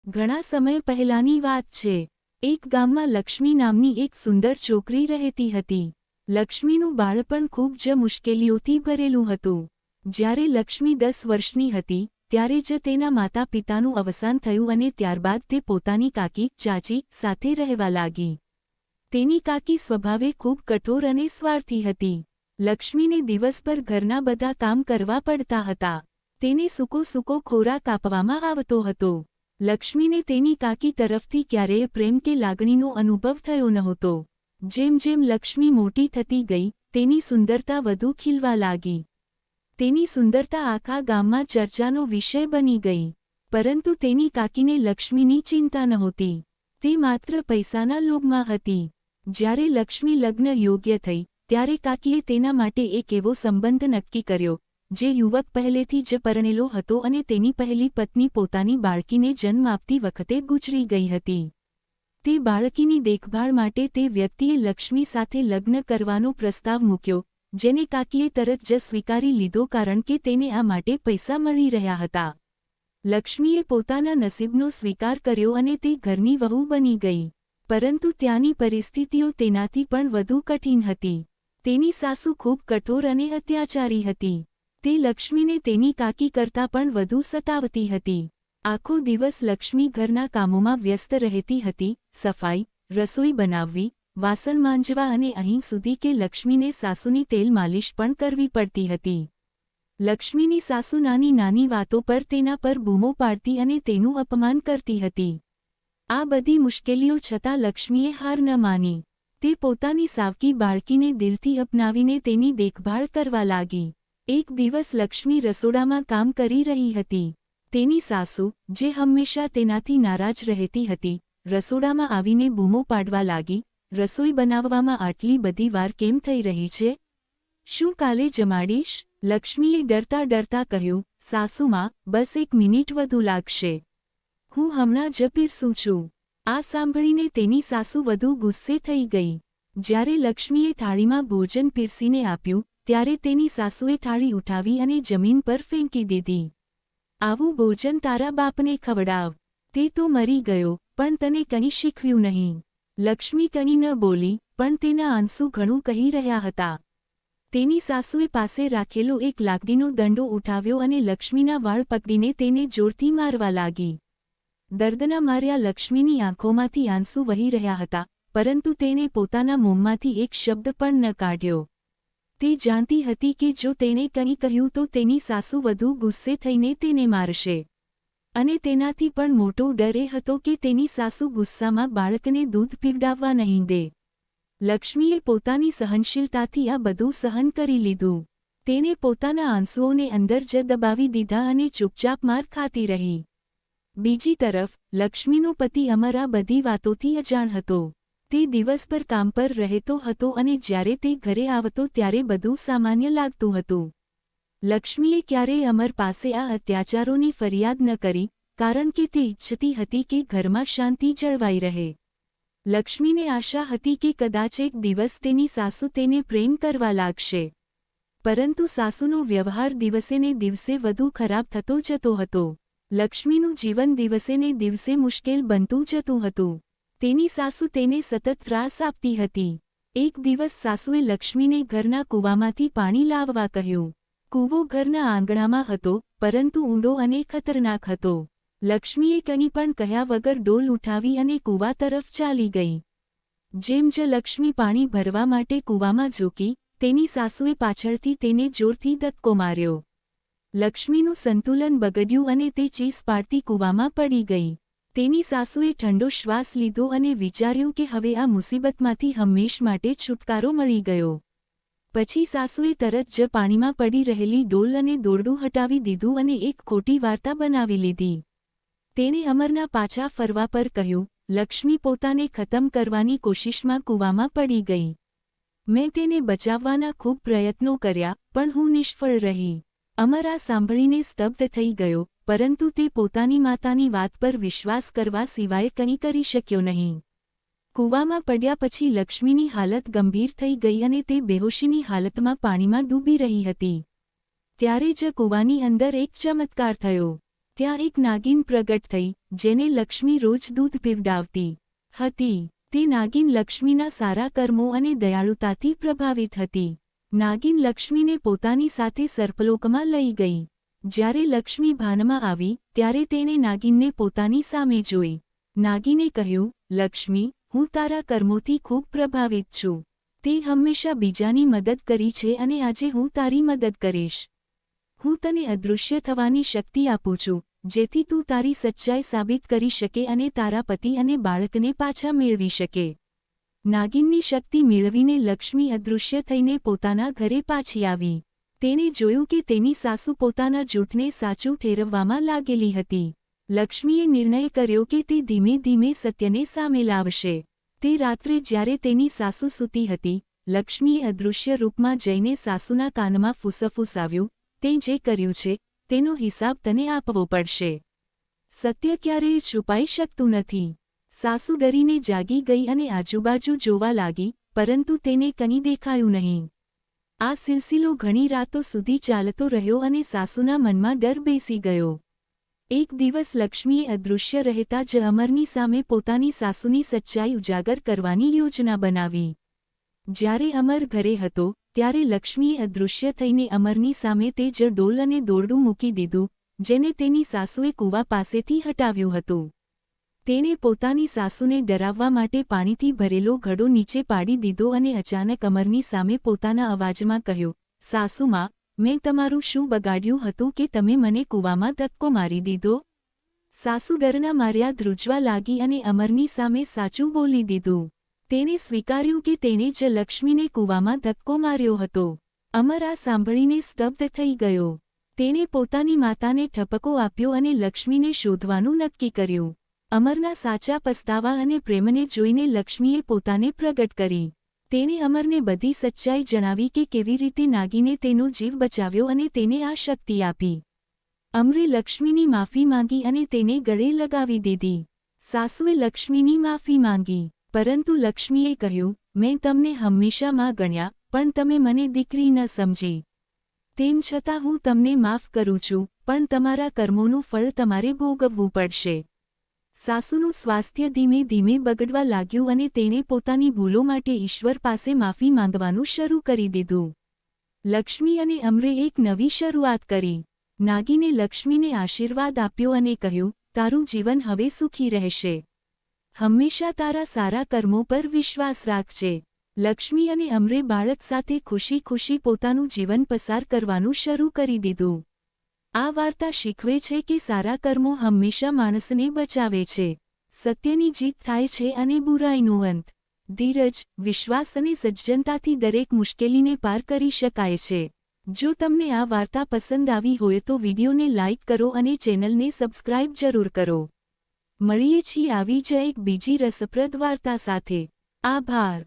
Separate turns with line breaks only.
ઘણા સમય પહેલાની વાત છે। એક ગામમાં લક્ષ્મી નામની એક સુંદર છોકરી રહેતી હતી। લક્ષ્મીનું બાળપણ ખૂબ જ મુશ્કેલીઓથી ભરેલું હતું। જ્યારે લક્ષ્મી 10 વર્ષની હતી ત્યારે જ તેના માતા પિતાનું અવસાન થયું અને ત્યારબાદ તે પોતાની કાકી ચાચી સાથે રહેવા લાગી। તેની કાકી સ્વભાવે ખૂબ કઠોર અને સ્વાર્થી હતી। લક્ષ્મીને દિવસભર ઘરના બધા કામ કરવા પડતા હતા। તેને સૂકો ખોરાક આપવામાં આવતો હતો। લક્ષ્મીને તેની કાકી તરફથી ક્યારેય પ્રેમ કે લાગણીનો અનુભવ થયો નહોતો। જેમ જેમ લક્ષ્મી મોટી થતી ગઈ તેની સુંદરતા વધુ ખીલવા લાગી। તેની સુંદરતા આખા ગામમાં ચર્ચાનો વિષય બની ગઈ। પરંતુ તેની કાકીને લક્ષ્મીની ચિંતા નહોતી। તે માત્ર પૈસાના લોભમાં હતી। જ્યારે લક્ષ્મી લગ્ન યોગ્ય થઈ ત્યારે કાકીએ તેના માટે એક એવો સંબંધ નક્કી કર્યો જે યુવક પહેલેથી જ પરણેલો હતો અને તેની પહેલી પત્ની પોતાની બાળકીને જન્મ આપતી વખતે ગુજરી ગઈ હતી। તે બાળકીની દેખભાળ માટે તે વ્યક્તિએ લક્ષ્મી સાથે લગ્ન કરવાનો પ્રસ્તાવ મૂક્યો, જેને કાકીએ તરત જ સ્વીકારી લીધો કારણ કે તેને આ માટે પૈસા મળી રહ્યા હતા। લક્ષ્મીએ પોતાના નસીબનો સ્વીકાર કર્યો અને તે ઘરની વહુ બની ગઈ। પરંતુ ત્યાંની પરિસ્થિતિઓ તેનાથી પણ વધુ કઠિન હતી। તેની સાસુ ખૂબ કઠોર અને અત્યાચારી હતી। તે લક્ષ્મીને તેની કાકી કરતાં પણ વધુ સતાવતી હતી। આખો દિવસ લક્ષ્મી ઘરના કામોમાં વ્યસ્ત રહેતી હતી, સફાઈ, રસોઈ બનાવવી, વાસણ માંજવા અને અહીં સુધી કે લક્ષ્મીને સાસુની તેલ માલિશ પણ કરવી પડતી હતી। લક્ષ્મીની સાસુ નાની નાની વાતો પર તેના પર બૂમો પાડતી અને તેનું અપમાન કરતી હતી। આ બધી મુશ્કેલીઓ છતાં લક્ષ્મીએ હાર ન માની। તે પોતાની સાવકી બાળકીને દિલથી અપનાવીને તેની દેખભાળ કરવા લાગી। એક દિવસ લક્ષ્મી રસોડામાં કામ કરી રહી હતી। તેની સાસુ, જે હંમેશા તેનાથી નારાજ રહેતી હતી, રસોડામાં આવીને બૂમો પાડવા લાગી, રસોઈ બનાવવામાં આટલી બધી વાર કેમ થઈ રહી છે? શું કાલે જમાડીશ? લક્ષ્મીએ ડરતા ડરતા કહ્યું, સાસુમા, બસ 1 મિનિટ વધુ લાગશે। હું હમણાં જ પીરસું છું। આ સાંભળીને તેની સાસુ વધુ ગુસ્સે થઈ ગઈ। જ્યારે લક્ષ્મીએ થાળીમાં ભોજન પીરસીને આપ્યું ત્યારે તેની સાસુએ થાળી ઉઠાવી અને જમીન પર ફેંકી દીધી। આવું ભોજન તારા બાપને ખવડાવ, તે તો મરી ગયો, પણ તને કંઈ શીખવ્યું નહીં। લક્ષ્મી કંઈ ન બોલી, પણ તેના આંસુ ઘણું કહી રહ્યા હતા। તેની સાસુએ પાસે રાખેલો એક લાકડીનો દંડો ઉઠાવ્યો અને લક્ષ્મીના વાળ પકડીને તેને જોરથી મારવા લાગી। દર્દના માર્યા લક્ષ્મીની આંખોમાંથી આંસુ વહી રહ્યા હતા, પરંતુ તેણે પોતાના મોંમાંથી એક શબ્દ પણ ન કાઢ્યો। તે જાણતી હતી કે જો તેણે કંઈ કહ્યું તો તેની સાસુ વધુ ગુસ્સે થઈને તેને મારશે। અને તેનાથી પણ મોટો ડર એ હતો કે તેની સાસુ ગુસ્સામાં બાળકને દૂધ પીવડાવવા નહીં દે। લક્ષ્મીએ પોતાની સહનશીલતાથી આ બધું સહન કરી લીધું। તેણે પોતાના આંસુઓને અંદર જ દબાવી દીધા અને ચૂપચાપ માર ખાતી રહી। બીજી તરફ, લક્ષ્મીનો પતિ અમર આ બધી વાતોથી અજાણ હતો। તે દિવસભર કામ પર રહેતો હતો અને જ્યારે તે ઘરે આવતો ત્યારે બધું સામાન્ય લાગતું હતું। લક્ષ્મીએ ક્યારેય અમર પાસે આ અત્યાચારોની ફરિયાદ ન કરી, કારણ કે તે ઈચ્છતી હતી કે ઘરમાં શાંતિ જળવાઈ રહે। લક્ષ્મીને આશા હતી કે કદાચ એક દિવસ તેની સાસુ તેને પ્રેમ કરવા લાગશે। પરંતુ સાસુનો વ્યવહાર દિવસેને દિવસે વધુ ખરાબ થતો જતો હતો। લક્ષ્મીનું જીવન દિવસેને દિવસે મુશ્કેલ બનતું જતું હતું। તેની સાસુ તેને સતત ત્રાસ આપતી હતી। એક દિવસ સાસુએ લક્ષ્મીને ઘરના કૂવામાંથી પાણી લાવવા કહ્યું। કૂવો ઘરના આંગણામાં હતો, પરંતુ ઊંડો અને ખતરનાક હતો। લક્ષ્મીએ કંઈ પણ કહ્યા વગર ડોલ ઉઠાવી અને કૂવા તરફ ચાલી ગઈ। જેમ જ લક્ષ્મી પાણી ભરવા માટે કૂવામાં ઝૂકી, તેની સાસુએ પાછળથી તેને જોરથી ધક્કો માર્યો। લક્ષ્મીનું સંતુલન બગડ્યું અને તે ચીસ પાડતી કૂવામાં પડી ગઈ। તેની સાસુએ ઠંડો શ્વાસ લીધો અને વિચાર્યું કે હવે આ મુસીબતમાંથી હંમેશ માટે છુટકારો મળી ગયો। પછી સાસુએ તરત જ પાણીમાં પડી રહેલી ડોલ અને દોરડું હટાવી દીધું અને એક ખોટી વાર્તા બનાવી લીધી। તેણે અમરના પાછા ફરવા પર કહ્યું, લક્ષ્મી પોતાને ખતમ કરવાની કોશિશમાં કૂવામાં પડી ગઈ। મેં તેને બચાવવાના ખૂબ પ્રયત્નો કર્યા, પણ હું નિષ્ફળ રહી। અમર આ સાંભળીને સ્તબ્ધ થઈ ગયો, પરંતુ તે પોતાની માતાની વાત પર વિશ્વાસ કરવા સિવાય કંઈ કરી શક્યો નહીં। કૂવામાં પડ્યા પછી લક્ષ્મીની હાલત ગંભીર થઈ ગઈ અને તે બેહોશીની હાલતમાં પાણીમાં ડૂબી રહી હતી। ત્યારે જ કૂવાની અંદર એક ચમત્કાર થયો। ત્યાં એક નાગિન પ્રગટ થઈ, જેને લક્ષ્મી રોજ દૂધ પીવડાવતી હતી. તે નાગિન લક્ષ્મીના સારા કર્મો અને દયાળુતાથી પ્રભાવિત હતી. નાગિન લક્ષ્મીને પોતાની સાથે સર્પલોકમાં લઈ ગઈ. જ્યારે લક્ષ્મી ભાનમાં આવી ત્યારે તેણે નાગિનને પોતાની સામે જોઈ. નાગિને કહ્યું, લક્ષ્મી, હું તારા કર્મોથી ખૂબ પ્રભાવિત છું. તે હંમેશા બીજાની મદદ કરી છે અને આજે હું તારી મદદ કરીશ. હું તને અદૃશ્ય થવાની શક્તિ આપું છું, જેથી તું તારી સચ્ચાઈ સાબિત કરી શકે અને તારા પતિ અને બાળકને પાછા મેળવી શકે. નાગિનની શક્તિ મેળવીને લક્ષ્મી અદૃશ્ય થઈને પોતાના ઘરે પાછી આવી. તેણે જોયું કે તેની સાસુ પોતાના જૂઠને સાચું ઠેરવવામાં લાગેલી હતી. લક્ષ્મીએ નિર્ણય કર્યો કે તે ધીમે ધીમે સત્યને સામે લાવશે. તે રાત્રે જ્યારે તેની સાસુ સૂતી હતી, લક્ષ્મીએ અદૃશ્ય રૂપમાં જઈને સાસુના કાનમાં ફૂસફૂસાવ્યું, તે જે કર્યું છે તેનો હિસાબ તને આપવો પડશે. સત્ય ક્યારેય છુપાઈ શકતું નથી. સાસુ ડરીને જાગી ગઈ અને આજુબાજુ જોવા લાગી, પરંતુ તેને કંઈ દેખાયું નહીં. આ સિલસિલો ઘણી રાતો સુધી ચાલતો રહ્યો અને સાસુના મનમાં ડર બેસી ગયો. એક દિવસ લક્ષ્મીએ અદૃશ્ય રહેતા જ અમરની સામે પોતાની સાસુની સચ્ચાઈ ઉજાગર કરવાની યોજના બનાવી. જ્યારે અમર ઘરે હતો ત્યારે લક્ષ્મીએ અદૃશ્ય થઈને અમરની સામે તે જ ડોલ અને દોરડું મૂકી દીધું, જેને તેની સાસુએ કૂવા પાસેથી હટાવ્યું હતું. તેણે પોતાની સાસુને ડરાવવા માટે પાણીથી ભરેલો ઘડો નીચે પાડી દીધો અને અચાનક અમરની સામે પોતાના અવાજમાં કહ્યું, સાસુમા, મેં તમારું શું બગાડ્યું હતું કે તમે મને કૂવામાં ધક્કો મારી દીધો? સાસુ ડરના માર્યા ધ્રુજવા લાગી અને અમરની સામે સાચું બોલી દીધું. તેણે સ્વીકાર્યું કે તેણે જ લક્ષ્મીને કૂવામાં ધક્કો માર્યો હતો. અમર આ સાંભળીને સ્તબ્ધ થઈ ગયો. તેણે પોતાની માતાને ઠપકો આપ્યો અને લક્ષ્મીને શોધવાનું નક્કી કર્યું. અમરના સાચા પસ્તાવા અને પ્રેમને જોઈને લક્ષ્મીએ પોતાને પ્રગટ કરી. તેણે અમરને બધી સચ્ચાઈ જણાવી કે કેવી રીતે નાગીને તેનો જીવ બચાવ્યો અને તેને આ શક્તિ આપી. અમરે લક્ષ્મીની માફી માંગી અને તેને ગળે લગાવી દીધી. સાસુએ લક્ષ્મીની માફી માંગી, પરંતુ લક્ષ્મીએ કહ્યું, મેં તમને હંમેશા માં ગણ્યા, પણ તમે મને દીકરી ન સમજી. તેમ છતાં હું તમને માફ કરું છું, પણ તમારા કર્મોનું ફળ તમારે ભોગવવું પડશે. સાસુનું સ્વાસ્થ્ય ધીમે ધીમે બગડવા લાગ્યું અને તેણે પોતાની ભૂલો માટે ઈશ્વર પાસે માફી માંગવાનું શરૂ કરી દીધું. લક્ષ્મી અને અમરે એક નવી શરૂઆત કરી. નાગીને લક્ષ્મીને આશીર્વાદ આપ્યો અને કહ્યું, તારું જીવન હવે સુખી રહેશે. હંમેશા તારા સારા કર્મો પર વિશ્વાસ રાખજે. લક્ષ્મી અને અમરે બાળક સાથે ખુશી ખુશી પોતાનું જીવન પસાર કરવાનું શરૂ કરી દીધું. આ વાર્તા શીખવે છે કે સારા કર્મો હંમેશા માણસને બચાવે છે. સત્યની જીત થાય છે અને બુરાઈનો અંત. ધીરજ, વિશ્વાસ અને સજ્જનતાથી દરેક મુશ્કેલીને પાર કરી શકાય છે. જો તમને આ વાર્તા પસંદ આવી હોય તો વિડીયોને લાઇક કરો અને ચેનલને સબસ્ક્રાઇબ જરૂર કરો. મળીએ છીએ આવી જ એક બીજી રસપ્રદ વાર્તા સાથે. આભાર.